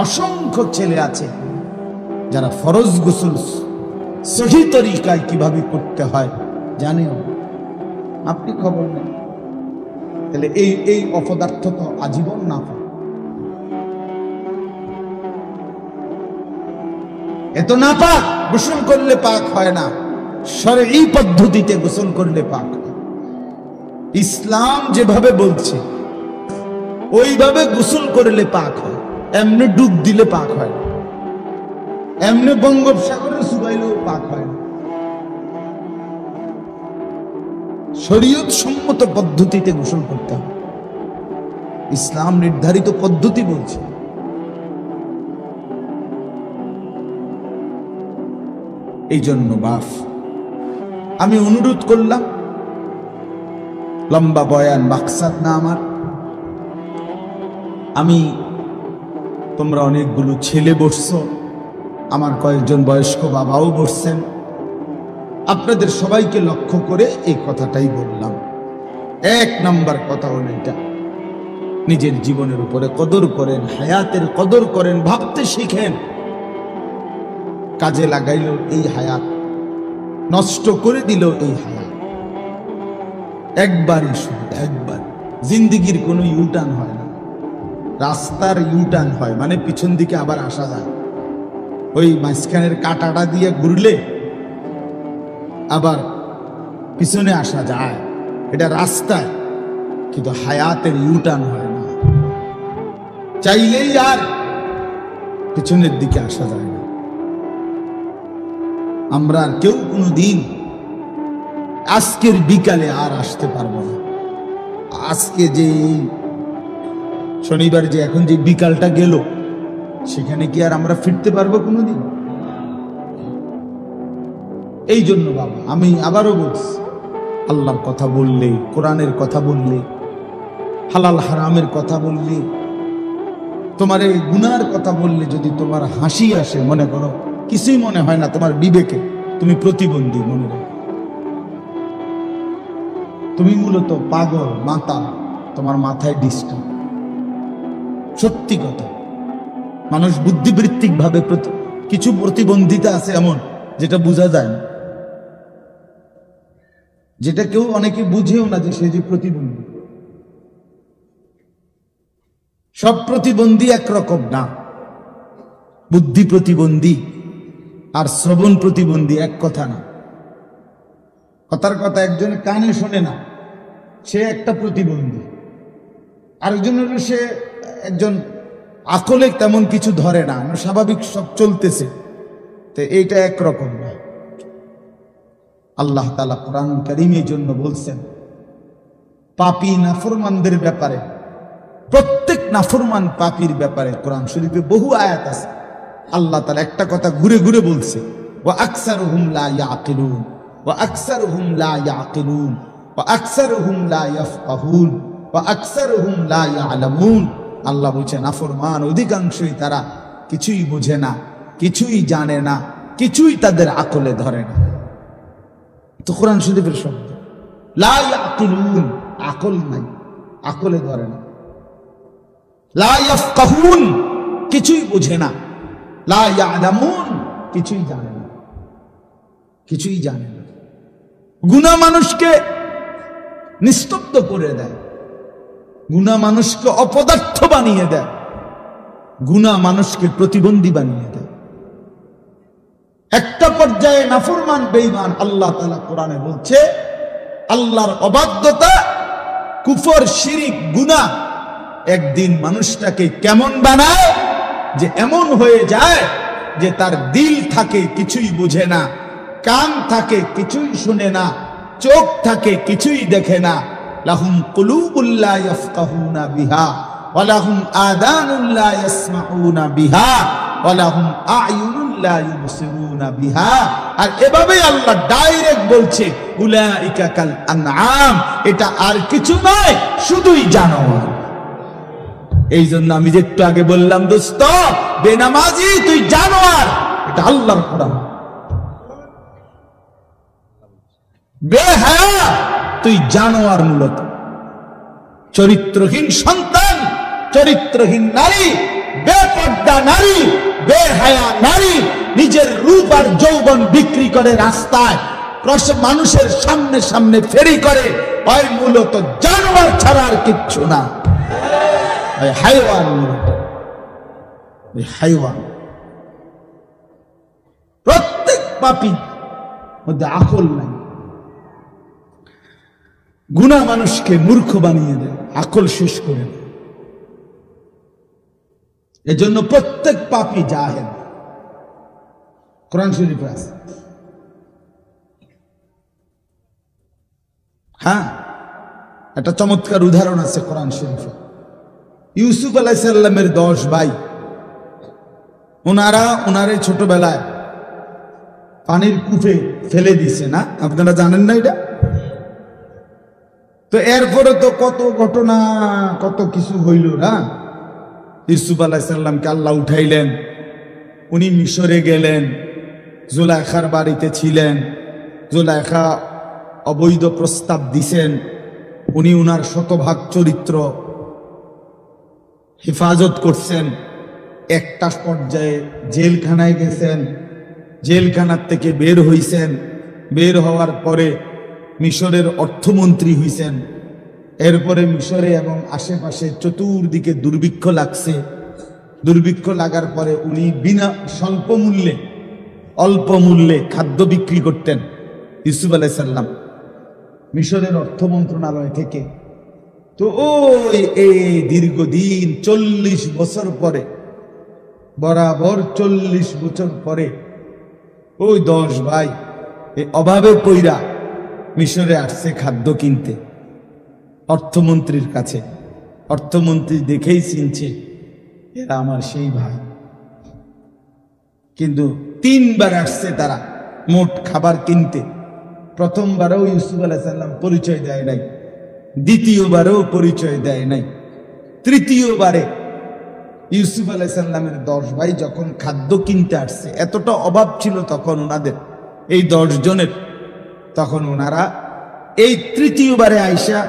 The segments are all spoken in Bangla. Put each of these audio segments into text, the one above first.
অসংখ্য ছেলে আছে যারা ফরজ গোসল সহি তরিকায় কিভাবে করতে হয় জানেও, আপনি খবর নেই। তাহলে এই অপদার্থ তো আজীবন না পায়। এত না পাক গোসল করলে পাক হয় না, শরঈ পদ্ধতিতে গোসল করলে পাক হয়। ইসলাম যেভাবে বলছে ওইভাবে গোসল করলে পাক হয়। এমনি ডুব দিলে পাক হয় না, এমনি বঙ্গোপসাগরে চুবাইলেও পাক হয় না। শরীয়ত সম্মত পদ্ধতিতে গোসল করতে হবে। ইসলাম নির্ধারিত পদ্ধতি বলছে। এই জন্য বাপ আমি অনুরোধ করলাম, লম্বা বয়ান মাকসাদ না আমার। তোমরা অনেকগুলো ছেলে বসছো, আমার কয়েকজন বয়স্ক বাবাও বসছেন, আপনাদের সবাইকে লক্ষ্য করে এই কথাটাই বললাম। এক নাম্বার কথা হলো এটা, নিজের জীবনের উপরে কদর করেন, হায়াতের কদর করেন, ভাবতে শিখেন। কাজে লাগাইল এই হায়াত, নষ্ট করে দিল এই হায়াত। একবারই শুধু একবার, জিন্দিগির কোনো ইউটার্ন হয় না। রাস্তার ইউটার্ন হয় মানে পিছন দিকে আবার আসা যায়। ওই মাঝখানের কাঁটাটা দিয়ে ঘুরলে আবার পিছনে আসা যায়, এটা রাস্তায়। কিন্তু হায়াতের ইউটার্ন হয় না, চাইলেই আর পিছনের দিকে আসা যায় না। আমরা আর কেউ কোনো দিন আজকের বিকালে আর আসতে পারবো না। আজকে যে শনিবার, যে এখন যে বিকালটা গেল, সেখানে কি আর আমরা ফিরতে পারবো কোনোদিন? এই জন্য বাবা আমি আবারও বলছি, আল্লাহর কথা বললে, কোরআনের কথা বললে, হালাল হারামের কথা বললে, তোমার এই গুনার কথা বললে যদি তোমার হাসি আসে, মনে করো কিছুই মনে হয় না তোমার বিবেকে, তুমি প্রতিবন্ধী মনে রাখো। তুমি মূলত পাগল, মাতা, তোমার মাথায় ডিস্টার্ব। সত্যি কথা, মানুষ বুদ্ধিবৃত্তিক ভাবে কিছু প্রতিবন্ধিতা আছে এমন যেটা বোঝা যায় না, যেটা কেউ অনেকে বুঝেও না যে সে যে প্রতিবন্ধী। সব প্রতিবন্ধী একরকম না। বুদ্ধি প্রতিবন্ধী আর শ্রবণ প্রতিবন্ধী এক কথা না। কথার কথা, একজন কানে শোনে না, সে একটা প্রতিবন্ধী। আরেকজন হলো সে একজন আকলে তেমন কিছু ধরে না, স্বাভাবিক সব চলতেছে, তো এইটা একরকম না। আল্লাহ তাআলা কোরআন কারীমের জন্য বলছেন, পাপী নাফরমানদের ব্যাপারে, প্রত্যেক নাফরমান পাপীর ব্যাপারে কোরআন শরীফে বহু আয়াত আছে। আল্লাহ তাআলা একটা কথা ঘুরে ঘুরে বলছে, ওয়া আকসারুহুম লা ইয়াকিলুন, ওয়া আকসারুহুম লা ইয়াকিলুন, ওয়া আকসারুহুম লা ইয়াফকাহুন, ওয়া আকসারুহুম লা ইয়ালামুন। আল্লাহ বলছেন নাফরমান অধিকাংশই তারা কিছুই বোঝে না, কিছুই জানে না, কিছুই তাদের আকলে ধরে না। তো কোরআন শরীফের শব্দ লা ইয়াকিলুন, আকল নাই, আকলে ধরে না। লা ইয়াফকাহুন, কিছুই বোঝে না। লা ইয়ালামুন, কিছুই জানে না, কিছুই জানে না। গুনাহ মানুষকে নিস্তব্ধ করে দেয়, গুনাহ মানুষকে অপদার্থ বানিয়ে দেয়, গুনাহ মানুষকে প্রতিবন্ধী বানিয়ে দেয়। একটা পর্যায়ে নাফরমান বেঈমান, আল্লাহ তাআলা কোরআনে বলছে, আল্লাহর অবাধ্যতা, কুফর, শিরিক, গুনাহ একদিন মানুষটাকে কেমন বানায় যে এমন হয়ে যায় যে তার দিল থাকে কিছুই বুঝে না, কান থাকে কিছুই শুনে না, চোখ থাকে কিছুই দেখে না। লাহুম কুলুবুল লা ইয়াফকাহুনা বিহা ওয়া লাহুম আযানুন লা ইয়াসমাউনা বিহা ওয়া লাহুম আ'য়ুনুন লা ইউবসিরুনা বিহা। আর এভাবে আল্লাহ ডাইরেক্ট বলছে, উলাইকা কাল আনআম, এটা আর কিছু নয়, শুধুই জানোয়ার। এই জন্য আমি যে একটু আগে বললাম, দোস্ত বেনামাজি তুই জানোয়ার, এটা আল্লাহর কোরআন। বেহায়া তুই জানোয়ার, মূলত চরিত্রহীন সন্তান, চরিত্রহীন নারী, বেপর্দা বেপর্দা নারী, বেহায়া নারী নিজের রূপ আর যৌবন বিক্রি করে রাস্তায় মানুষের সামনে সামনে ফেরি করে, ওই মূলত জানোয়ার ছাড়া আর কিচ্ছু না, ওই হাইওয়ান, ওই হাইওয়ান। প্রত্যেক পাপী মধ্যে আকল নাই। গুনাহ মানুষকে মূর্খ বানিয়ে দেয়, আকল শেষ করে দেয়। এজন্য প্রত্যেক পাপী জাহেল। কোরআন শরীফে আছে। হ্যাঁ, একটা চমৎকার উদাহরণ আছে কোরআন শরীফে। ইউসুফ আলাইহিস সালামের 10 ভাই, ওনারে ছোটবেলায় পানির কূপে ফেলে দিছে না, আপনারা জানেন না এটা? তো এরপরে তো কত ঘটনা, কত কিছু হইল না। ইউসুফ আলাইহিস সালামকে আল্লাহ উঠাইলেন, উনি মিশরে গেলেন, জুলাইখার বাড়িতে ছিলেন, জুলাইখা অবৈধ প্রস্তাব দিছেন, উনি উনার শতভাগ চরিত্র হেফাজত করছেন। একটা পর্যায়ে জেলখানায় গেছেন, জেলখানার থেকে বের হইছেন, বের হওয়ার পরে মিশরের অর্থমন্ত্রী হইছেন। এরপরে মিশরে এবং আশেপাশে চতুর্দিকে দুর্ভিক্ষ লাগছে। দুর্ভিক্ষ লাগার পরে উনি বিনা অল্প মূল্যে খাদ্য বিক্রি করতেন ইউসুফ আলাইহিস সালাম মিশরের অর্থ মন্ত্রণালয় থেকে। তো ওই দীর্ঘদিন 40 বছর পরে, বরাবর 40 বছর পরে ওই 10 ভাই এই অভাবে পইরা মিশরে আসছে খাদ্য কিনতে অর্থমন্ত্রীর কাছে। অর্থমন্ত্রী দেখেই চিনছে এরা আমার সেই ভাই। কিন্তু 3 বার আসছে তারা মোট খাবার কিনতে। প্রথমবারেও ইউসুফ আলাইহিস সালাম পরিচয় দেয় নাই, দ্বিতীয়বারেও পরিচয় দেয় নাই, তৃতীয়বারে ইউসুফ আলাইহিস সালামের 10 ভাই যখন খাদ্য কিনতে আসছে, এতটা অভাব ছিল তখন ওনাদের এই 10 জনের, তখন ওনারা এই তৃতীয়বারে আইসা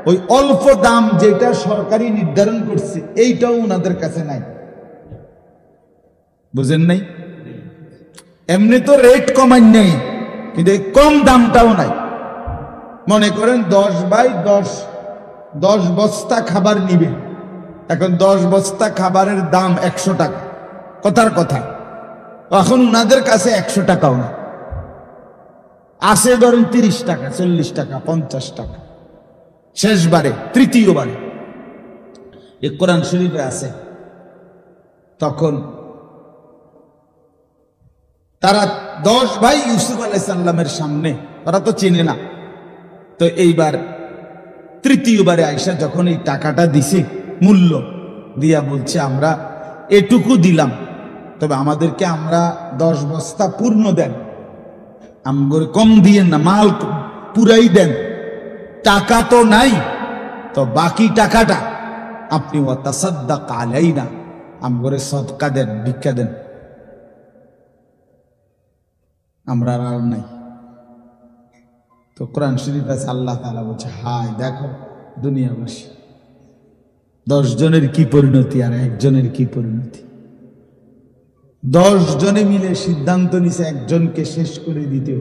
ওই অল্প দাম যেটা সরকারি নির্ধারণ করছে এইটাও ওনাদের কাছে নাই। বুঝেন নাই? এমনি তো রেট কমাই নেই, কিন্তু এই কম দামটাও নাই। মনে করেন 10 ভাই 10 বস্তা খাবার নিবে, এখন 10 বস্তা খাবারের দাম 100 টাকা, কথার কথা। এখন ওনাদের কাছে 100 টাকাও না, আছে ধরেন 30 টাকা, 40 টাকা, 50 টাকা। শেষবারে তৃতীয়বারে এ কোরআন শরীফে আছে, তখন তারা 10 ভাই ইউসুফ আলাইহিস সালামের সামনে, তারা তো চেনে না। তো এইবার তৃতীয়বারে আয়েশা যখন এই টাকাটা দিছে, মূল্য দিয়া বলছে আমরা এটুকু দিলাম, তবে আমাদেরকে আমরা 10 বস্তা পূর্ণ দেন, আমগরে কম দিয়েন না, মাল পুরাই দেন। টাকা তো নাই, তো বাকি টাকাটা আপনি ওয়াতাসাদ্দাক আলাইনা, আমগরে সদকা দেন, ভিক্ষা দেন, আমরা আর নাই। তো কোরআন শরীফ আছে, আল্লাহ তাআলা বলছে হায় দেখো দুনিয়াবাসী, 10 জনের কি পরিণতি আর একজনের কি পরিণতি। 10 জনে মিলে সিদ্ধান্ত নিছে একজনকে শেষ করে দিতে,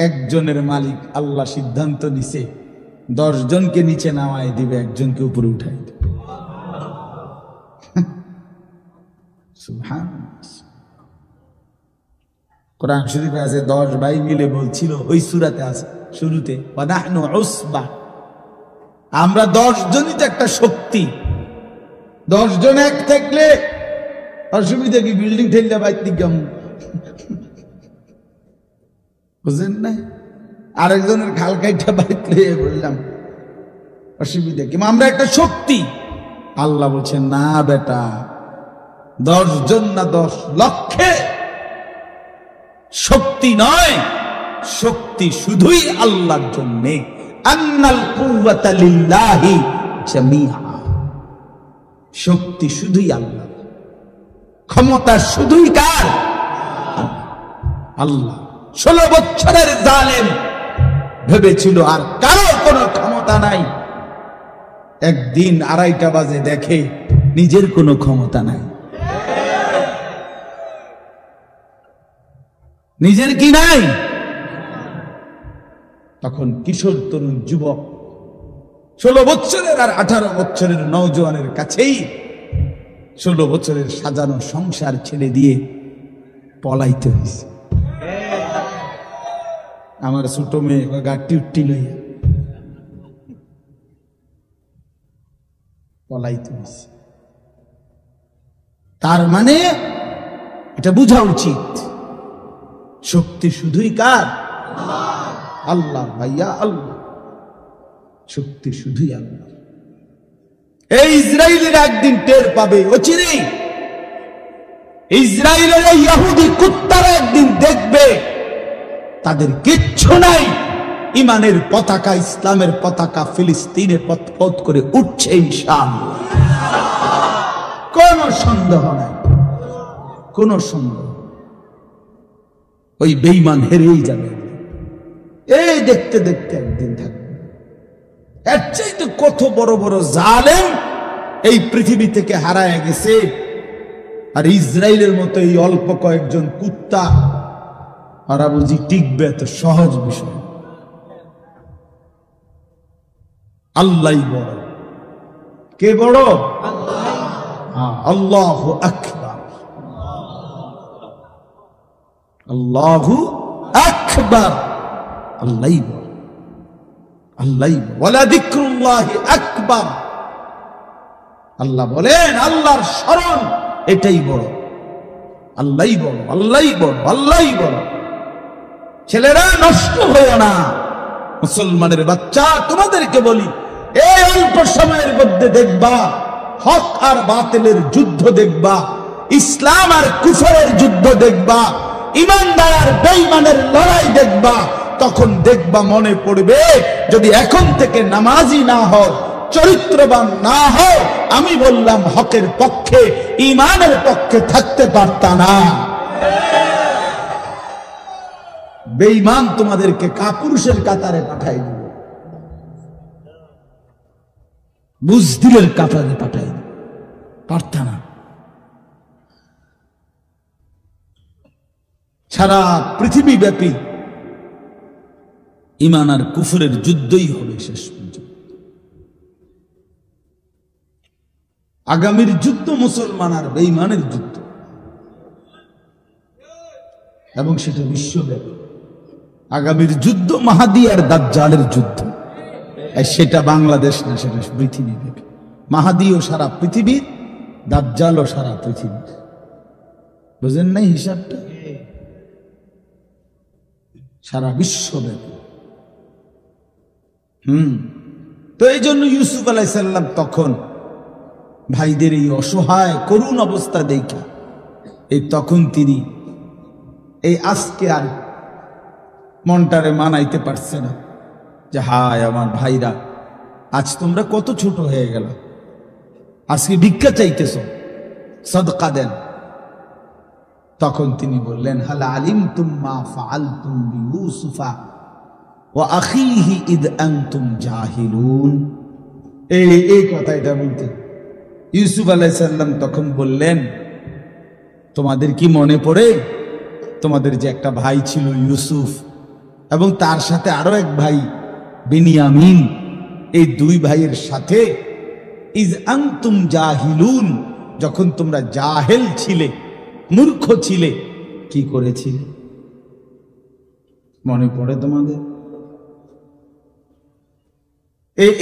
একজনের মালিক আল্লাহ সিদ্ধান্ত নিছে 10 জনকে নিচে নামায় দিবে, একজনকে উপরে উঠাই দিবে। সুবহানাল্লাহ। কোরআন শরীফে আছে 10 ভাই মিলে বলছিল, ওই সূরাতে আছে শুরুতে, ওয়া নাহনু উসবা, আমরা 10 জনই তো একটা শক্তি। 10 জন এক থাকলে অসুবিধা কি? বিল্ডিং ঠেললে বাইতে কেমন, বুঝেন না? আরেকজনের খাল কাইটা বাইতে বললাম, অসুবিধা কি? আমরা একটা শক্তি। আল্লাহ বলছেন না বেটা, 10 জন না 10 লক্ষে শক্তি নয়, শক্তি শুধুই আল্লাহর জন্যে। আন্নাল কুওয়াতা লিল্লাহি জামিআ, শক্তি শুধুই আল্লাহ, ক্ষমতা শুধুই কার? আল্লাহ। 16 বছরের জালেম ভেবেছিল আর কারো কোনো ক্ষমতা নাই, একদিন 2:30 বাজে দেখে নিজের কোনো ক্ষমতা নাই। নিজের কি নাই? তখন কিশোর তরুণ যুবক 16 বছরের আর 18 বছরের নওজোয়ানের কাছেই 16 বছরের সাজানো সংসার ছেড়ে দিয়ে পলাইতে হয়েছে। আমার ছোট মেয়ে গাড়ি উঠটি লইয়া পলাইতে হয়েছে। তার মানে এটা বোঝা উচিত, শক্তি শুধুই কার? আল্লাহ। ভাইয়া আল্লাহ, শক্তি শুধুই আল্লাহ। এই ইসরায়েলের একদিন টের পাবে অচিরেই। ইসরায়েলের এই ইহুদি কুত্তারা একদিন দেখবে তাদের কিচ্ছু নাই, ইমানের পতাকা, ইসলামের পতাকা ফিলিস্তিনে পথ করে উঠছে ইনশাআল্লাহ। কোন সন্দেহ নাই, কোন সন্দেহ। ওই বেঈমান হেরেই যাবে, এই দেখতে দেখতে একদিন থাকবে। এর চাইতে কত বড় বড় জালেম এই পৃথিবী থেকে হারায় গেছে, আর ইসরায়েলের মতো এই অল্প কয়েকজন কুত্তা ওরা বুঝি টিকবে? এত সহজ বিষয়। আল্লাহই বড়। কে বড়? আল্লাহু আকবার, আল্লাহু আকবার। আল্লাহই বড়, আল্লাহই বড়। ওয়ালা যিকরুল্লাহি আকবার। আল্লাহ বলেন আল্লাহর স্মরণ এটাই বড়। আল্লাহই বড়, আল্লাহই বড়, আল্লাহই বড়। ছেলেরা নষ্ট হয়ে না, মুসলমানের বাচ্চা তোমাদেরকে বলি, এই অল্প সময়ের মধ্যে দেখবা হক আর বাতিলের যুদ্ধ দেখবা, ইসলাম আর কুফরের যুদ্ধ দেখবা, ইমানদার আর বেঈমানের লড়াই দেখবা। তখন দেখবা মনে পড়বে, যদি এখন থেকে নামাজি না হও, চরিত্রবান না হও, আমি বললাম হকের পক্ষে, ইমানের পক্ষে থাকতে পারতা না। বেঈমান তোমাদেরকে কাপুরুষের কাতারে পাঠাই দিল, বুজদিলের কাতারে পাঠাই দিল, পারতা না। সারা পৃথিবী ব্যাপী ইমান আর কুফরের যুদ্ধই হবে শেষ পর্যন্ত। আগামীর যুদ্ধ মুসলমান আর বেঈমানের যুদ্ধ, এবং সেটা বিশ্বব্যাপী। আগামীর যুদ্ধ মাহাদি আর দাজ্জালের যুদ্ধ। সেটা বাংলাদেশ না, সেটা পৃথিবীব্যাপী। মাহাদিও সারা পৃথিবীর, দাজ্জালও সারা পৃথিবীর। বুঝেন নাই হিসাবটা? সারা বিশ্বব্যাপী। তো এই জন্য ইউসুফ আলাইহিস সালাম তখন ভাইদের এই অসহায় করুণ অবস্থা দেখে তখন তিনি এই আজকে আর মনটারে মানাইতে পারছে না যে হায় আমার ভাইরা, আজ তোমরা কত ছোট হয়ে গেল, আজকে ভিক্ষা চাইতেছ, সাদকা দেন। তখন তিনি বললেন, হাল আলিমতুম মা ফাআলতুম বিইউসুফা ওয়া আখিহি ইদ আনতুম জাহিলুন। এই কথাটা বলতে ইউসুফ আলাইহিস সালাম তখন বললেন, তোমাদের কি মনে পড়ে তোমাদের যে একটা ভাই ছিল ইউসুফ, এবং তার সাথে আরো এক ভাই বিনিয়ামিন, এই দুই ভাইয়ের সাথে ইজ আনতুম জাহিলুন, যখন তোমরা জাহেল ছিলে, মূর্খ ছিলে, কি করেছিলে? মনে পড়ে তোমাদের?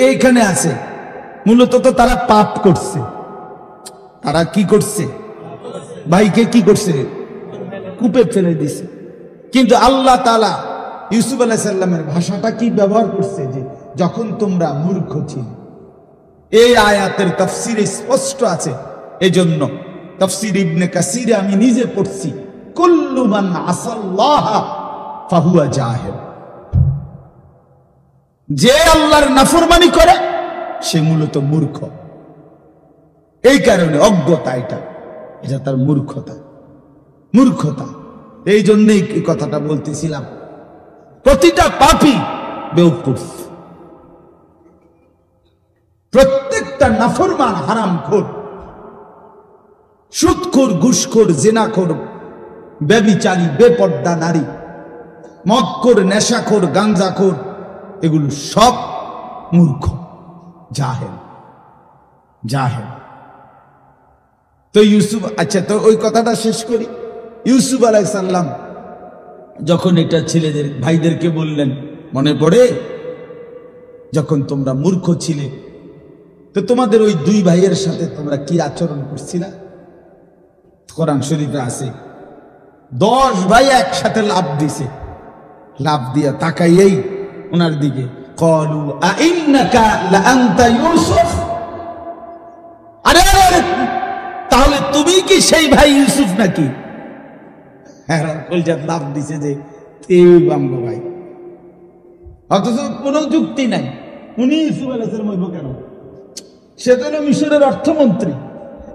এইখানে আছে মূলত তো তারা পাপ করছে। তারা কি করছে? ভাইকে কি করছে? কূপে ফেলে দিছে। কিন্তু আল্লাহ তাআলা ইউসুফ আলাইহিস সালামের ভাষাটা কি ব্যবহার করছে, যে যখন তোমরা মূর্খ ছিলে। এই আয়াতের তাফসীরে স্পষ্ট আছে। এজন্য তাফসীর ইবনে কাসিরে আমি নিজে পড়ছি, কুল্লু মান আসাল্লাহ ফাহুয়া জাহিল। যে আল্লাহর নাফরমানি করে সে মূলত মূর্খ। এই কারণে অজ্ঞতা, এটা তার মূর্খতা, মূর্খতা। এই জন্যই এই কথাটা বলতেছিলাম, প্রতিটা পাপী বেওকুফ, প্রত্যেকটা নাফরমান হারামখোর, সুদখোর, ঘুষখোর, জিনাখোর, ব্যভিচারী, বেপর্দা নারী, মদখোর, নেশাখোর, গাঞ্জাখোর, এগুলো সব মূর্খ, জাহেল। জাহেল। তো ইউসুফ, আচ্ছা, তো ওই কথাটা শেষ করি। ইউসুফ আলাইহিস সালাম যখন এটা ছেলেদের ভাইদেরকে বললেন, মনে পড়ে যখন তোমরা মূর্খ ছিলে, তো তোমাদের ওই দুই ভাইয়ের সাথে তোমরা কি আচরণ করছিলা? কোরআন শরীফে আছে 10 ভাই একসাথে লাভ দিছে, লাভ দিয়া তাকাইয়েই ওনার দিকে, ক্বালু আইন্নাকা লাআনতা ইউসুফ, আরে তাহলে তুমি কি সেই ভাই ইউসুফ নাকি? হ্যাঁ, কলজাত লাভ দিছে যে এই বাঙ্গো ভাই, অথচ কোনো যুক্তি নাই। উনি ইউসুফ আলাইহিস সালাম হইব কেন? সে তো হলো মিশরের অর্থমন্ত্রী,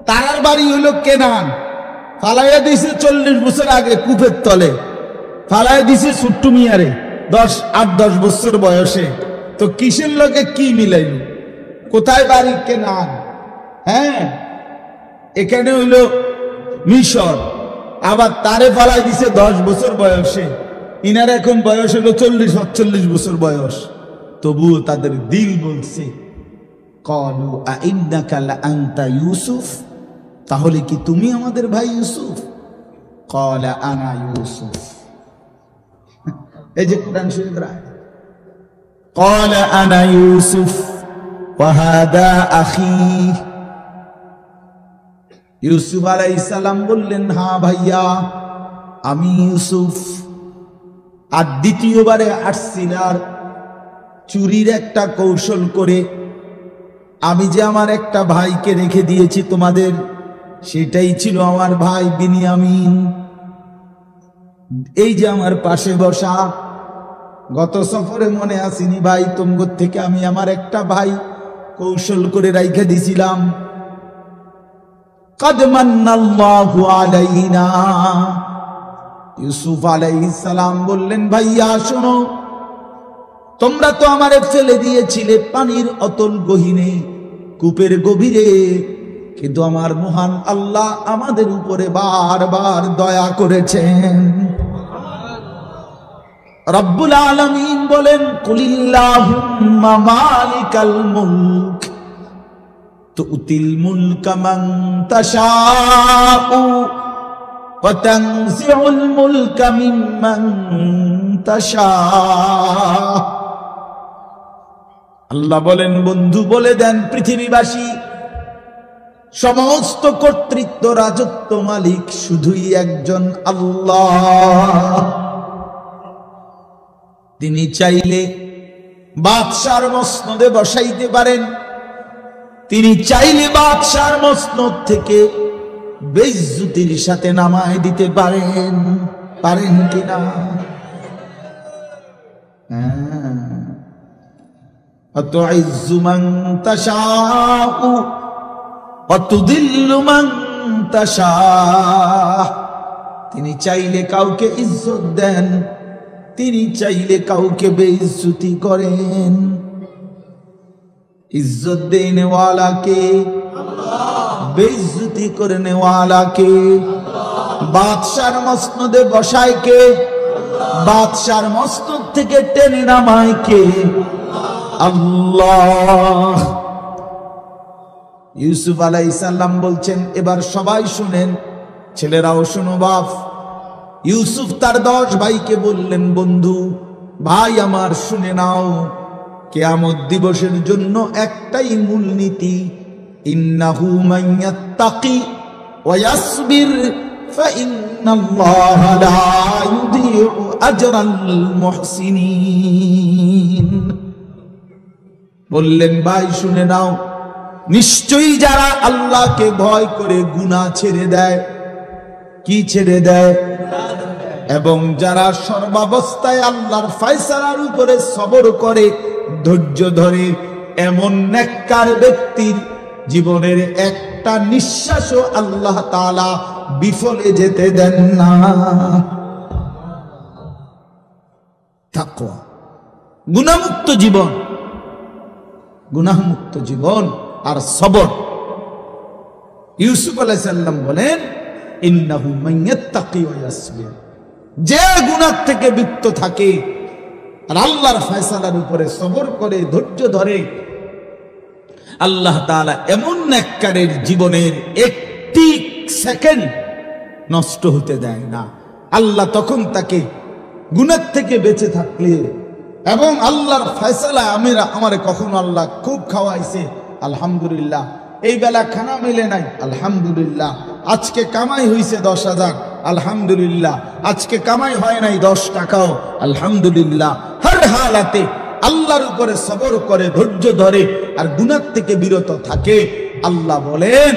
তার বাড়ি হইল কেনান, ফালাইয়া দিছে 40 বছর আগে কূপের তলে, ফালাইয়া দিছে ছোট্ট মিয়ারে 8-10 বছর বয়সে। তো কিসের লোকে কি মিলাইল? কোথায় বাড়ি? কেনান। হ্যাঁ, এখানে হইল মিশর, আবার তারে ফালাই দিছে 10 বছর বয়সে। ইনার এখন বয়স হলো 40-45 বছর বয়স, তবুও তাদের দিল বলছে ক্বালু আইন্নাকা লাআনতা ইউসুফ, তাহলে কি তুমি আমাদের ভাই ইউসুফ? ক্বালা আনা ইউসুফ। এই যে কোরআন শরীফের আয়াত, ক্বালা আনা ইউসুফ ওয়া হাদা আখি। ইউসুফ আলাইহিস সালাম বললেন, হ্যাঁ ভাইয়া, আমি ইউসুফ। আর দ্বিতীয়বারে আসছিল আর চুরির একটা কৌশল করে, আমি যে আমার একটা ভাইকে রেখে দিয়েছি তোমাদের, সেটাই ছিল আমার ভাই বিনিয়ামিন। এই যে আমার পাশে বসা, গত সফরে মনে আসেনি ভাই, তোমার থেকে আমি আমার একটা ভাই কৌশল করে রাইখে দিছিলাম। قد من الله علينا। ইউসুফ আলাইহিস সালাম বললেন, ভাইয়া শোনো, তোমরা তো আমারে ফেলে দিয়েছিলে পানির অতল গহীনে, কূপের গভীরে, কিন্তু আমার মহান আল্লাহ আমাদের উপরে বারবার দয়া করেছেন। রব্বুল আলামিন বলেন, কুলিল্লাহুম্মা মালিকাল মুলক তুতিল মুলকা মান তাশাউ ওয়া তানজিউল মুলকা মিম্মান তাশা। আল্লাহ বলেন, বন্ধু বলে দেন পৃথিবীবাসী, সমস্ত কর্তৃত্ব, রাজত্ব মালিক শুধুই একজন আল্লাহ। তিনি চাইলে বাদশার মসনদে বসাইতে পারেন, তিনি চাইলে বাদশার মসনদ থেকে বেইজ্জতির সাথে নামায় দিতে পারেন। পারেন কিনা? আতুইজ্জু মান তাশাউ ওয়া তুযিল্লু মান তাশা। তিনি চাইলে কাউকে ইজ্জত দেন, তিনি চাইলে কাউকে বেইজ্জতি করেন। ইজ্জত দেনে ওয়ালা কে? আল্লাহ। বেইজ্জতি করনে ওয়ালা কে? বাদশার মসনদে বসায় কে? বাদশার মসনদ থেকে টেনে নামায় কে? আল্লাহ। ইউসুফ আলাইহিস সালাম বলছেন, এবার সবাই শুনেন, ছেলেরাও শুনো বাপ। ইউসুফ তার 10 ভাইকে বললেন, বন্ধু ভাই আমার শুনে নাও, কিয়ামত দিবসের জন্য একটাই মূলনীতি, ইন্নাহু মান ইয়াত্তাকি ওয়া ইয়াসবির ফাইন্নাল্লাহা লা ইউযিউ আজরাল মুহসিনিন। বললেন, ভাই শুনে নাও, নিশ্চয়ই যারা আল্লাহকে ভয় করে গুনাহ ছেড়ে দেয়, কি ছেড়ে দেয়, এবং যারা সর্বাবস্থায় আল্লাহর ফয়সালার উপরে সবর করে, ধৈর্য ধরে, এমন নেককার ব্যক্তির জীবনের একটা নিঃশ্বাসও আল্লাহ তাআলা বিফলে যেতে দেন না। তাকওয়া, গুনাহমুক্ত জীবন, গুনাহমুক্ত জীবন আর সবর। ইউসুফ আলাইহিস সালাম বলেন, ইন্নাহু মাইয়াত্তাকি ওয়া ইয়াসবির, যে গুনাহ থেকে বিরত থাকে আর আল্লাহর ফয়সালার উপরে সবর করে ধৈর্য ধরে, আল্লাহ তাআলা এমন নেককারের জীবনের একটি সেকেন্ড নষ্ট হতে দেয় না। আল্লাহ তখন তাকে গুনাহ থেকে বেঁচে থাকলে এবং আল্লাহর ফয়সালা আমারে কখনো আল্লাহ খুব খাওয়াইছে, আলহামদুলিল্লাহ। এই বেলা খানা মিলে নাই, আলহামদুলিল্লাহ। আজকে কামাই হইছে 10,000, আলহামদুলিল্লাহ। আজকে কামাই হয় নাই 10 টাকাও, আলহামদুলিল্লাহ। হর হালাতে আল্লাহর উপরে সবর করে ধৈর্য ধরে আর গুনাহ থেকে বিরত থাকে, আল্লাহ বলেন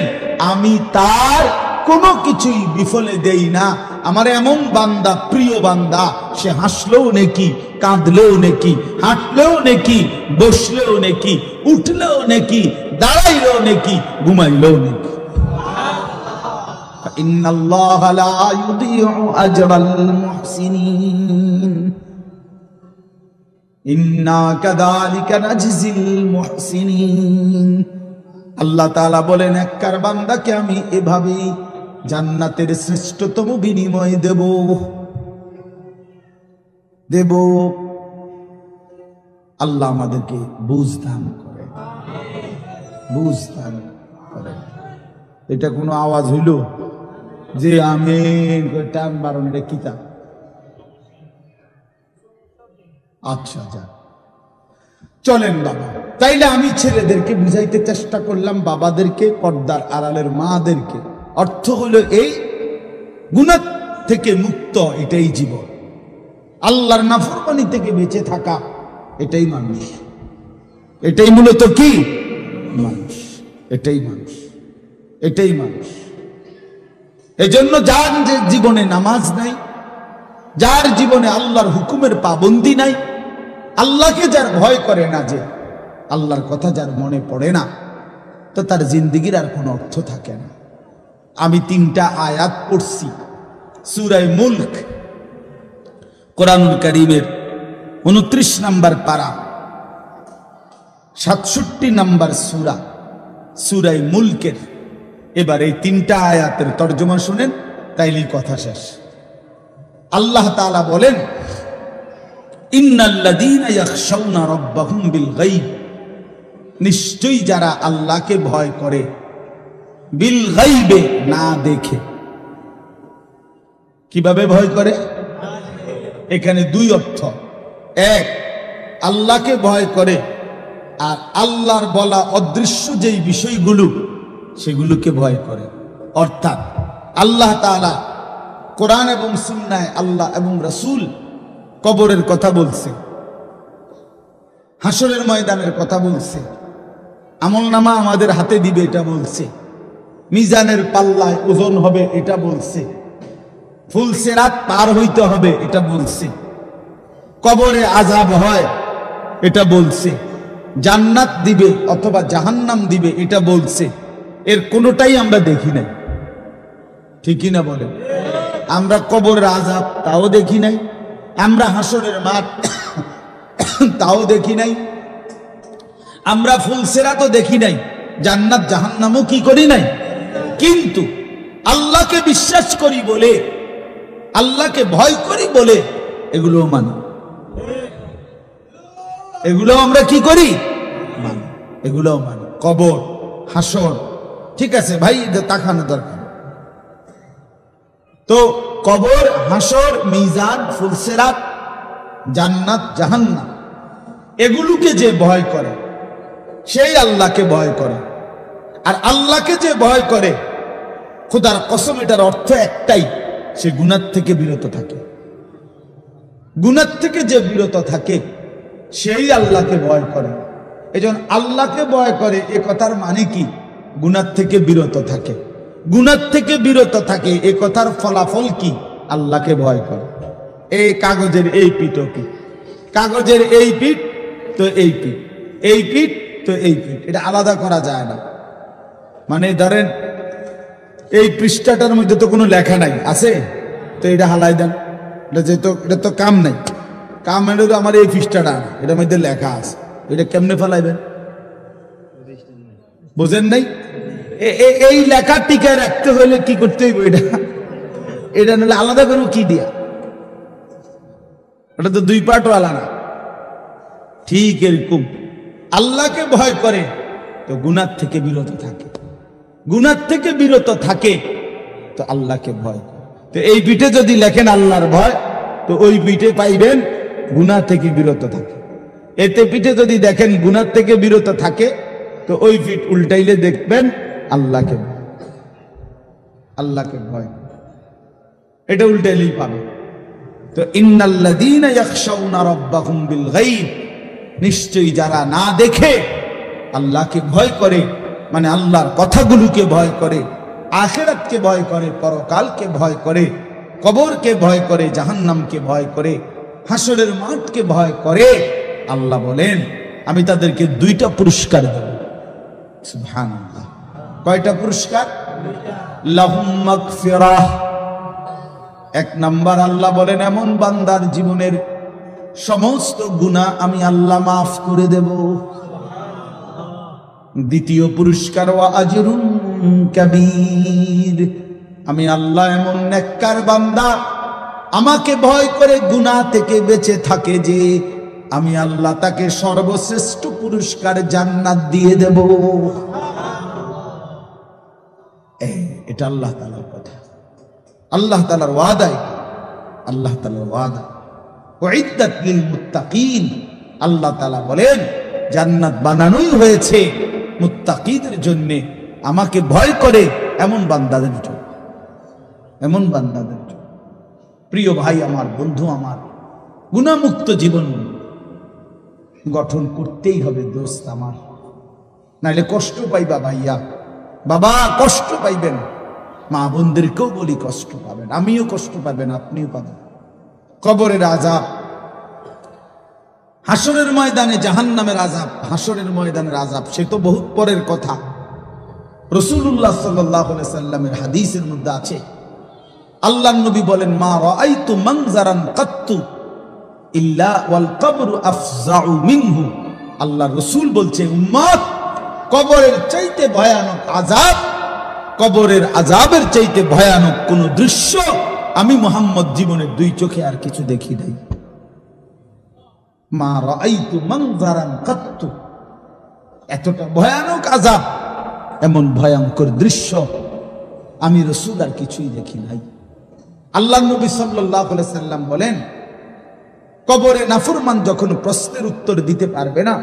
আমি তার কোনো কিছুই বিফলে দেই না। আমার এমন বান্দা, প্রিয় বান্দা, সে হাসলেও নেকি, কাঁদলেও নেকি, হাঁটলেও নেকি, বসলেও নেকি, উঠলেও নেকি, দাঁড়াইলেও নেকি, ঘুমাইলেও নেকি। ইন্নাল্লাহা লা ইউদিউ আজরাল মুহসিনিন ইন্না কাযালিকা নাজজিল মুহসিনিন। আল্লাহ তাআলা বলেন নেককার বান্দাকে আমি এভাবেই জান্নাতের শ্রেষ্ঠতম বিনিময় দেব। আল্লাহ আমাদেরকে বুঝ দান করে, বুঝ দান করে। এটা কোনো আওয়াজ হইল যে আমিন টান বারণ, এটা কিতাব? আচ্ছা যা চলেন বাবা। তাইলে আমি ছেলেদেরকে বুঝাইতে চেষ্টা করলাম, বাবাদেরকে, পর্দার আড়ালের মাদেরকে। অর্থ হলো এই গুনাহ থেকে মুক্ত, এটাই জীবন। আল্লাহর নাফরমানি থেকে বেঁচে থাকা, এটাই মানুষ। এটাই মূলত কি মানুষ, এটাই মানুষ, এটাই মানুষ। এজন্য যার যে জীবনে নামাজ নাই, যার জীবনে আল্লাহর হুকুমের পাবন্দি নাই, আল্লাহকে যার ভয় করে না, যে আল্লাহর কথা যার মনে পড়ে না, তো তার জিন্দেগির আর কোনো অর্থ থাকে না। আমি 3টা আয়াত পড়ছি সূরা মুলক, কোরআনুল কারীমের 29 নম্বর পারা, 67 নম্বর সূরা, সূরা মুলকের। এবার এই 3টা আয়াতের তরজমা শুনেন, তাইলেই কথা শেষ। আল্লাহ তাআলা বলেন ইন্নাল্লাযীনা ইয়াখশাউনা রাব্বাহুম বিল গায়ব, নিশ্চয়ই যারা আল্লাহকে ভয় করে, বিল গায়বে, না দেখে। কিভাবে ভয় করে? এখানে 2 অর্থ। এক, আল্লাহকে ভয় করে, আর আল্লাহর বলা অদৃশ্য যেই বিষয়গুলো, সেগুলোকে ভয় করে। অর্থাৎ আল্লাহ তাআলা কোরআন এবং সুন্নায়, আল্লাহ এবং রাসূল কবরের কথা বলছে, হাসরের ময়দানের কথা বলছে, আমলনামা আমাদের হাতে দিবে এটা বলছে, মিজানের পাল্লায় ওজন হবে এটা বলছে, ফুলসিরাত পার হইতে হবে এটা বলছে, কবরে আযাব হয় এটা বলছে, জান্নাত দিবে অথবা জাহান্নাম দিবে এটা বলছে। এর কোনোটাই আমরা দেখি নাই, ঠিকই না বলেন? আমরা কবরের আযাব তাও দেখি নাই, আমরা হাসরের মাঠ তাও দেখি নাই, আমরা ফুলসিরাতও দেখি নাই, জান্নাত জাহান্নামও কি করি নাই। কিন্তু আল্লাহকে বিশ্বাস করি বলে, আল্লাহকে ভয় করি বলে এগুলো মানি, এগুলো আমরা কি করি? মানি, এগুলো মানি। কবর, হাসর, ঠিক আছে ভাই, তাকানো দরকার। তো কবর, হাসর, মিজান, ফুলসিরাত, জান্নাত, জাহান্নাম, এগুলোকে যে ভয় করে সেই আল্লাহকে ভয় করে। আর আল্লাহকে যে ভয় করে, খোদার কসম, এটার অর্থ একটাই, সে গুনাহ থেকে বিরত থাকে। গুনাহ থেকে যে বিরত থাকে সেই আল্লাহকে ভয় করে। এজন্য আল্লাহকে ভয় করে এ কথার মানে কি? গুনাহ থেকে বিরত থাকে। গুনাহ থেকে বিরত থাকে এ কথার ফলাফল কি? আল্লাহকে ভয় করে। এই কাগজের এই পিঠও কি, কাগজের এই পিঠ তো এই পিঠ, এই পিঠ তো এই পিঠ, এটা আলাদা করা যায় না। মানে ধরেন এই পৃষ্ঠাটার মধ্যে তো কোনো লেখা নাই, আছে তো এটা হালাই দেন, এটা তো কাম নাই। কাম হলো আমার এই পৃষ্ঠাটা, এটার মধ্যে লেখা আছে, এটা কেমনে ফেলাইবেন? বোঝেন নাই? এই লেখা টিকে রাখতে হলে কি করতে হইব? এটা এটা নিলে আলাদা করবো কি দিয়া? ওটা তো দুই পাটওয়ালা না। ঠিক এরকম আল্লাহকে ভয় করে তো গুনাহ থেকে বিরত থাকে, গুনাহ থেকে বিরত থাকে তো আল্লাহকে ভয় করে। তো এই পিঠে যদি লেখেন আল্লাহর ভয়, তো ওই পিঠে পাইবেন গুনাহ থেকে বিরত থাকে। এতে পিঠে যদি দেখেন গুনাহ থেকে বিরত থাকে, তো ওই পিঠ উল্টাইলে দেখবেন আল্লাহকে ভয়, আল্লাহকে ভয়, এটা উল্টাইলেই পাবে। তো ইন্নাল্লাযীনা ইয়াখশাউনা রাব্বাহুম বিল গায়ব, নিশ্চয়ই যারা না দেখে আল্লাহকে ভয় করে, মানে আল্লাহর কথাগুলোকে ভয় করে, আখিরাতকে ভয় করে, পরকালকে ভয় করে, কবরকে ভয় করে, জাহান্নামকে ভয় করে, হাসরের মাঠকে ভয় করে, আল্লাহ বলেন আমি তাদেরকে দুইটা পুরস্কার দেব। সুবহানাল্লাহ। কয়টা পুরস্কার? লাহুম মাগফিরাহ। এক নাম্বার আল্লাহ বলেন এমন বান্দার জীবনের সমস্ত গুনাহ আমি আল্লাহ মাফ করে দেব। দ্বিতীয় পুরস্কার ওয়া আজরুন কাবীর, আমি আল্লাহ এমন নেককার বান্দা আমাকে ভয় করে গুনাহ থেকে বেঁচে থাকে যে আমি আল্লাহ তাকে সর্বশ্রেষ্ঠ পুরস্কার জান্নাত দিয়ে দেব। এটা আল্লাহ তাআলার কথা, আল্লাহ তাআলার ওয়াদা, আল্লাহ তাআলার ওয়াদা। উইদ্দাত লিল মুত্তাকিন, আল্লাহ তাআলা বলেন জান্নাত বানানোই হয়েছে মুত্তাকিদের জন্য, আমাকে ভয় করে এমন বান্দাদের জন্য, এমন বান্দাদের জন্য। প্রিয় ভাই আমার, বন্ধু আমার, গুনাহমুক্ত জীবন গঠন করতেই হবে দোস্ত আমার, নাহলে কষ্ট পাইবা ভাইয়া, বাবা কষ্ট পাইবেন, মা বোনদেরকেও বলি কষ্ট পাবেন, আমিও কষ্ট পাবেন, আপনিও পাবেন। কবরের আযাব, হাসরের ময়দানে জাহান্নামের আযাব, হাসরের ময়দানের আযাব সে তো বহুত পরের কথা। রাসূলুল্লাহ সাল্লাল্লাহু আলাইহি সাল্লামের হাদিসের মধ্যে আছে, আল্লাহর নবী বলেন মা রাআইতু মানজারান কাত্তু ইল্লা ওয়াল কবরু আফজাউ মিনহু। আল্লাহ রাসূল বলছে উম্মত, কবরের চাইতে ভয়ানক আযাব, কবরের আযাবের চাইতে ভয়ানক কোন দৃশ্য আমি মুহাম্মদ জীবনের দুই চোখে আর কিছু দেখি নাই। মা রাআইতু মানজারান কাত্তু, এতটা ভয়ানক আযাব, এমন ভয়ঙ্কর দৃশ্য আমি রাসূল আর কিছুই দেখি নাই। আল্লাহর নবী সাল্লাল্লাহু আলাইহি সাল্লাম বলেন কবরে নাফরমান যখন প্রশ্নের উত্তর দিতে পারবে না,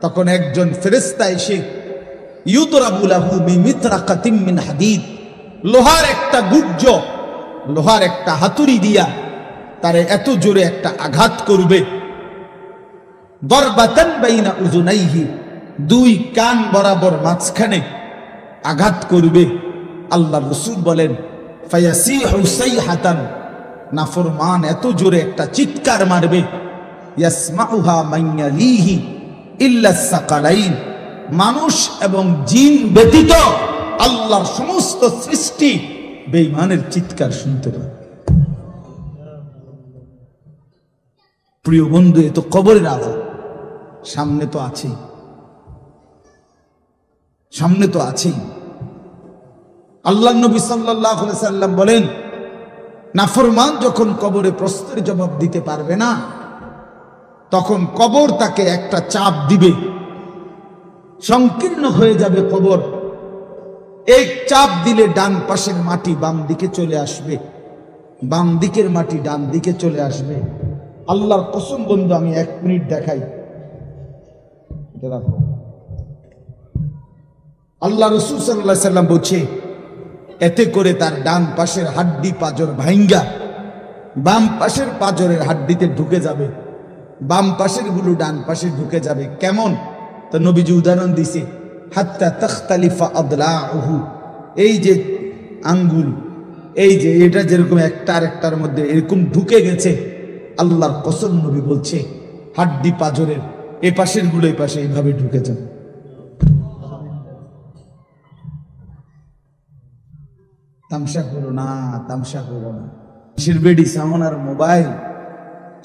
তখন একজন ফেরেশতা এসে ইউদরাবু লাহু বিমিতরাকাতিন মিন হাদিদ, লোহার একটা গুজ্জ, লোহার একটা হাতুড়ি দিয়া তারে এত জোরে একটা আঘাত করবে, দরবাতান বাইনা উযুনাইহি, দুই কান বরাবর মাঝখানে আঘাত করবে। আল্লাহর রাসূল বলেন ফায়াসিহু সাইহাতান, নাফরমান এত জোরে একটা চিৎকার মারবে, ইয়াসমাউহা মান ইয়ালিহি ইল্লা সাকালাইন, মানুষ এবং জিন ব্যতীত আল্লাহর সমস্ত সৃষ্টি বেঈমানের চিৎকার শুনতে পাবে। প্রিয় বন্ধু, এ তো কবরের আযাব, সামনে তো আছেই, সামনে তো আছেই। আল্লাহ নবী সাল্লাল্লাহু আলাইহি সাল্লাম বলেন নাফরমান যখন কবরে প্রশ্নের জবাব দিতে পারবে না, তখন কবর তাকে একটা চাপ দিবে, সংকীর্ণ হয়ে যাবে কবর। এক চাপ দিলে ডান পাশের মাটি বাম দিকে চলে আসবে, বাম দিকের মাটি ডান দিকে চলে আসবে। আল্লাহর কসম বন্ধু, আমি 1 মিনিট দেখাই, দেখো আল্লাহ রাসূল সাল্লাল্লাহু আলাইহি সাল্লাম বলছে এতে করে তার ডান পাশের হাড্ডি পাঁজর ভাঙ্গা বাম পাশের পাঁজরের হাড্ডিতে ঢুকে যাবে, বাম পাশের গুলো ডান পাশে ঢুকে যাবে। কেমন? তো নবীজি উদাহরণ দিছে হাত্তা তাখতালিফা আদলাউহু, এই যে আঙ্গুল, এই যে এটা যেরকম একটা আরেকটার মধ্যে এরকম ঢুকে গেছে, আল্লাহর কসম নবী বলছে হাড্ডি পাঁজরের এ পাশের গুলো এই পাশে এইভাবে ঢুকে যাবে। তামসা করো না, তামসা করো না। শিরবেডি সামন আর মোবাইল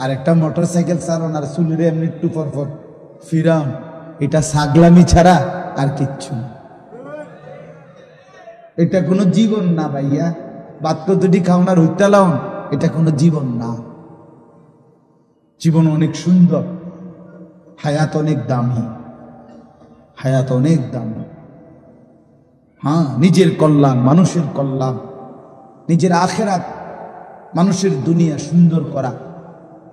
আর একটা মোটরসাইকেল চালান আর চুলিরে এমনি একটু পরপর ফিরাম, এটা ছাগলামি ছাড়া আর কিচ্ছু না। এটা কোনো জীবন না ভাইয়া, মাত্র দুটি খাওনার হইতে লাউন, এটা কোনো জীবন না। জীবন অনেক সুন্দর, হায়াত অনেক দামি, হায়াত অনেক দামি। হ্যাঁ, নিজের কল্যাণ, মানুষের কল্যাণ, নিজের আখেরাত, মানুষের দুনিয়া সুন্দর করা,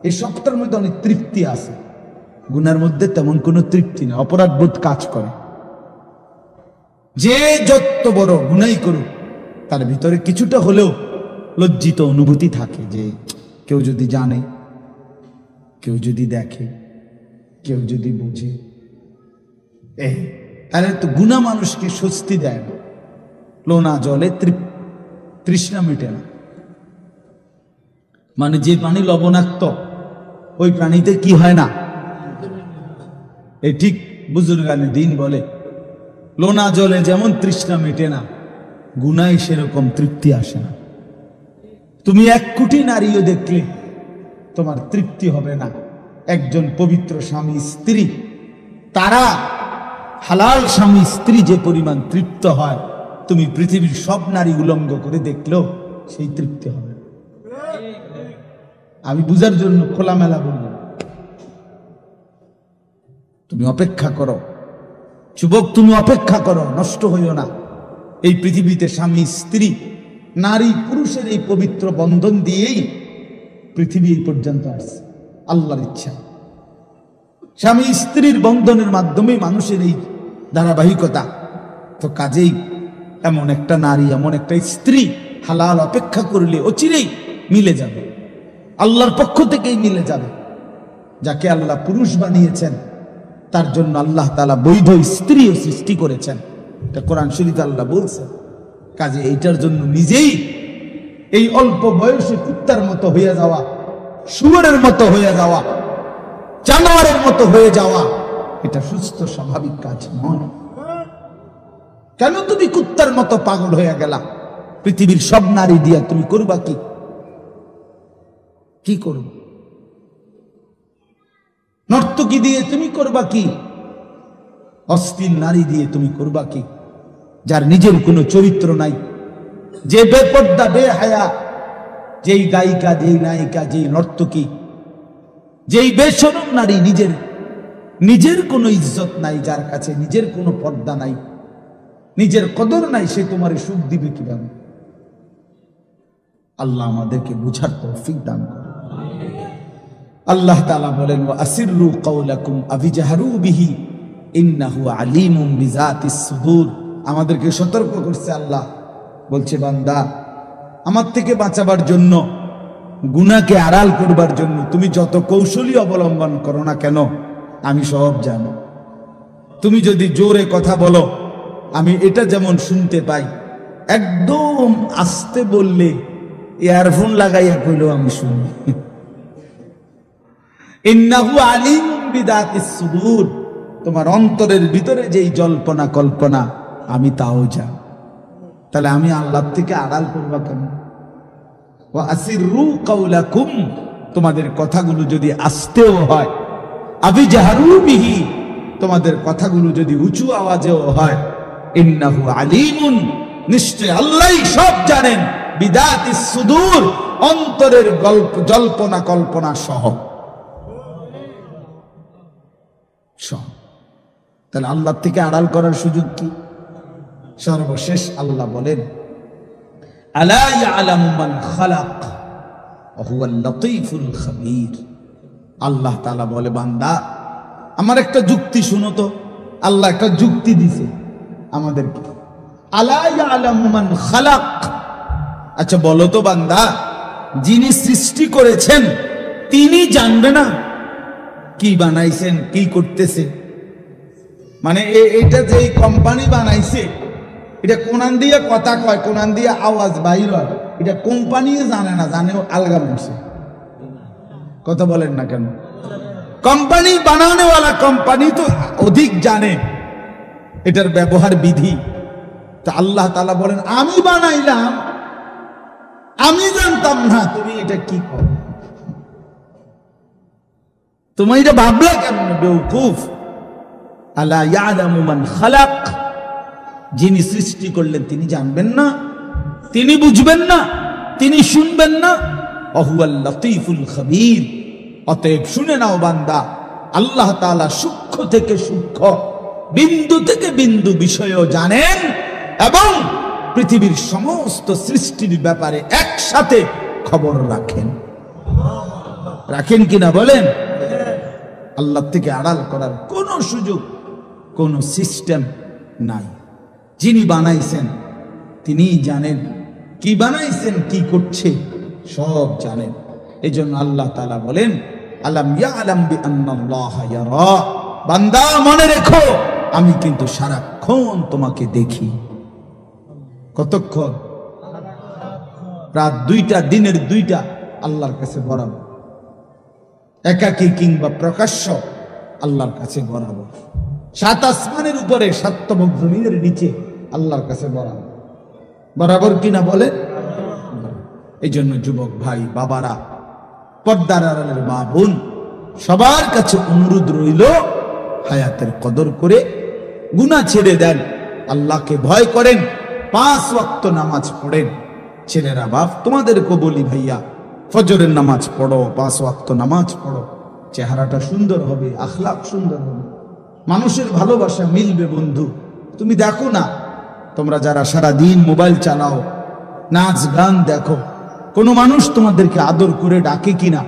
এই সবটার মধ্যে অনেক তৃপ্তি আছে। গুনার মধ্যে তেমন কোনো তৃপ্তি নেই, অপরাধ বোধ কাজ করে। যে যত বড় গুনাই করুক, তার ভিতরে কিছুটা হলেও লজ্জিত অনুভূতি থাকে, যে কেউ যদি জানে, কেউ যদি দেখে, কেউ যদি বুঝে। তাহলে তো গুনাহ মানুষকে স্বস্তি দেয় না, লোনা জলে তৃষ্ণা মেটে না। মানে যে পানি লবণাক্ত, ওই পানিতে কি হয় না, এই ঠিক বুজুর্গানে দিন বলে, লোনা জলে যেমন তৃষ্ণা মেটে না, গুনায় সেরকম তৃপ্তি আসে না। তুমি 1 কোটি নারীও দেখলে তোমার তৃপ্তি হবে না। একজন পবিত্র স্বামী স্ত্রী, তারা হালাল স্বামী স্ত্রী যে পরিমাণ তৃপ্ত হয়, তুমি পৃথিবীর সব নারী উলঙ্গ করে দেখলেও সেই তৃপ্তি হবে। আমি বুঝার জন্য খোলামেলা বললাম। তুমি অপেক্ষা করো যুবক, তুমি অপেক্ষা করো, নষ্ট হইও না। এই পৃথিবীতে স্বামী স্ত্রী, নারী পুরুষের এই পবিত্র বন্ধন দিয়েই পৃথিবী এই পর্যন্ত আসছে, আল্লাহর ইচ্ছা। স্বামী স্ত্রীর বন্ধনের মাধ্যমে মানুষের এই ধারাবাহিকতা। তো কাজেই এমন একটা নারী, এমন একটা স্ত্রী হালাল অপেক্ষা করলে অচিরেই মিলে যাবে, আল্লাহর পক্ষ থেকেই মিলে যাবে। যাকে আল্লাহ পুরুষ বানিয়েছেন, তার জন্য আল্লাহ তাআলা বৈধ স্ত্রীও সৃষ্টি করেছেন, এটা কোরআন শরীফে আল্লাহ বলছেন। কাজে এইটার জন্য নিজেই এই অল্প বয়সে কুত্তার মতো হয়ে যাওয়া, শুয়োরের মতো হয়ে যাওয়া, জানোয়ারের মতো হয়ে যাওয়া, এটা সুস্থ স্বাভাবিক কাজ নয়। কেন তুমি কুত্তার মতো পাগল হয়ে গেলা? পৃথিবীর সব নারী দিয়া তুমি করবা কি? কি করব? নর্তকী দিয়ে তুমি করবা কি? অশ্লীল নারী দিয়ে তুমি করবা কি? যার নিজের কোনো চরিত্র নাই, যে বেপর্দা, বেহায়া, যেই গায়িকা, যেই নায়িকা, যেই নর্তকী, যেই বেশরম নারী, নিজের কোনো ইজ্জত নাই, যার কাছে নিজের কোনো পর্দা নাই, নিজের কদর নাই, সে তোমারে সুখ দিবে কিভাবে? আল্লাহ আমাদেরকে বুঝার তৌফিক দান করুন। আল্লাহ তাআলা বলেন, ওয়া আসিররু কাওলাকুম আবিজাহরু বিহি ইন্নাহু আলিমুম বিযাতিস সুদূর। আমাদেরকে সতর্ক করছে আল্লাহ, বলছে বান্দা, আমার থেকে বাঁচাবার জন্য, গুনাহকে আড়াল করবার জন্য তুমি যত কৌশলী অবলম্বন করো না কেন, আমি সব জানি। তুমি যদি জোরে কথা বলো, আমি এটা যেমন শুনতে পাই, একদম আস্তে বললে, ইয়ারফোন লাগাইয়া কইলেও আমি শুনি। ইন্নাহু আলিমুম বিযাতিস সুদূর, তোমার অন্তরের ভিতরে যেই জল্পনা কল্পনা, আমি তাও জানি। তাহলে আমি আল্লাহ থেকে আড়াল করবা কেন? ওয়া আসিররু কাওলাকুম, তোমাদের কথাগুলো যদি আস্তেও হয়, আবিজাহরু বিহি, তোমাদের কথাগুলো যদি উঁচু আওয়াজেও হয়, ইন্নাহু আলিমুন, নিশ্চয় আল্লাহই সব জানেন, বিযাতিস সুদূর, অন্তরের জল্পনা কল্পনা সহ। তাহলে আল্লাহ থেকে আড়াল করার সুযোগ কি? সর্বশেষ আল্লাহ বলেন, আলা ইয়ালামু মান খালাক ওয়া হুয়াল লাতীফুল খাবীর। আল্লাহ তাআলা বলে, বান্দা আমার একটা যুক্তি শুনো তো। আল্লাহ একটা যুক্তি দিছে আমাদেরকে, আলা ইয়ালামু মান খালাক। আচ্ছা বলো তো বান্দা, যিনি সৃষ্টি করেছেন তিনি জানবে না কি বানাইছেন, কি করতেছে? মানে এটা যে কোম্পানি বানাইছে, এটা কোনান দিয়ে কথা কয়, কোনান দিয়ে আওয়াজ বাইর হয়, এটা কোম্পানি জানে না, জানেও আলগা মানুষে। কথা বলেন না কেন? কোম্পানি বানানোওয়ালা কোম্পানি তো অধিক জানে এটার ব্যবহার বিধি। তা আল্লাহ তাআলা বলেন, আমি বানাইলাম, আমি জানতাম না, তুমি এটা কি করো? তুমি এটা ভাবলা কেমন? বেওকুফ। আলা ইয়ালামু মান খালাক, যিনি সৃষ্টি করলেন তিনি জানবেন না? তিনি বুঝবেন না, তিনি শুনবেন না। ওয়াহুয়াল লতীফুল খবীর। অতএব শুনে নাও বান্দা, আল্লাহ তাআলা সূক্ষ্ম থেকে সূক্ষ্ম, বিন্দু থেকে বিন্দু বিষয়ও জানেন এবং পৃথিবীর সমস্ত সৃষ্টির ব্যাপারে একসাথে খবর রাখেন। রাখেন কিনা বলেন? আল্লাহ থেকে আড়াল করার কোনো সুযোগ, কোনো সিস্টেম নাই। যিনি বানাইছেন তিনিই জানেন, কি বানাইছেন, কি করছে সব জানেন। এই জন্য আল্লাহ তাআলা বলেন, আলাম ইয়ালাম বিআন্নাল্লাহা ইয়ারা। বান্দা মনে রেখো, আমি কিন্তু সারাক্ষণ তোমাকে দেখি। কতক্ষণ? রাত 2টা, দিনের 2টা আল্লাহর কাছে বরাবর। একাকী কিংবা প্রকাশ্য আল্লাহর কাছে বরাবর। 7 আসমানের উপরে 7 তমক জমিনের নিচে আল্লাহর কাছে বরাবর। বরাবর কিনা বলে? এই জন্য যুবক ভাই, বাবারা, পর্দার আড়ালের মা বোন, সবার কাছে অনুরোধ রইল, হায়াতের কদর করে গুনাহ ছেড়ে দেন, আল্লাহকে ভয় করেন, 5 ওয়াক্ত নামাজ পড়েন। ছেলেরা, বাপ, তোমাদেরকে বলি ভাইয়া, ফজরের নামাজ পড়ো, 5 ওয়াক্ত নামাজ পড়ো। চেহারাটা সুন্দর হবে, আখলাক সুন্দর হবে, মানুষের ভালোবাসা মিলবে। বন্ধু, তুমি দেখো না, তোমরা যারা সারা দিন মোবাইল চালাও, নাচ গান দেখো, কোনো মানুষ তোমাদেরকে আদর করে ডাকে কিনা?